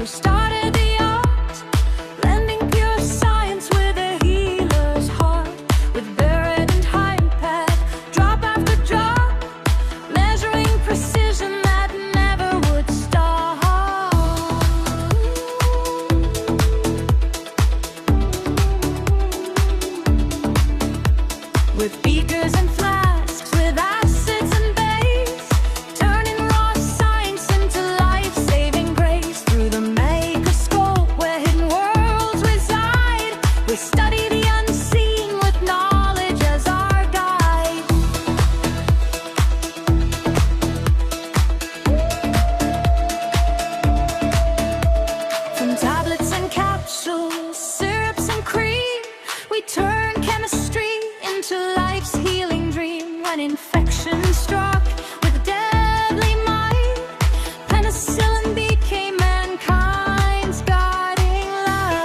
who started the art, blending pure science with a healer's heart, with burette and pipette, drop after drop, measuring precision that never would stop. With beakers and flasks, with acids and base, turning raw science into life-saving grace. Through the microscope where hidden worlds reside, we study the unseen with knowledge as our guide. From tablets and capsules, syrups and cream, we turn chemistry into life's healing dream. When infection struck with deadly might, Penicillin became mankind's guiding light.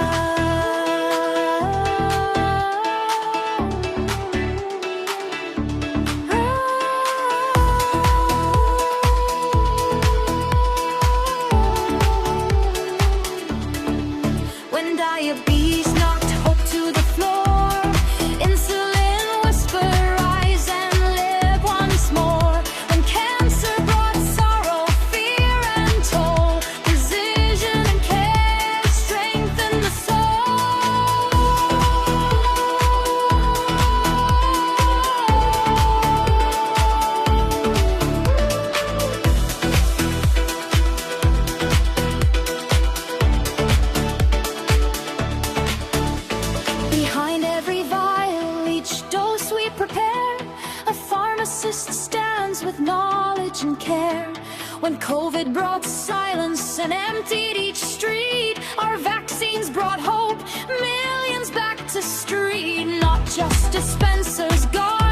When diabetes knocked hope to the floor, Insulin whispered, rise and live once more. When cancer brought sorrow, fear and toll, precision and care strengthened the soul. Behind every vial, each dose we prepare, a pharmacist stands with knowledge and care. When COVID brought silence and emptied each street, our vaccines brought hope, millions back to street. Not just dispensers, guards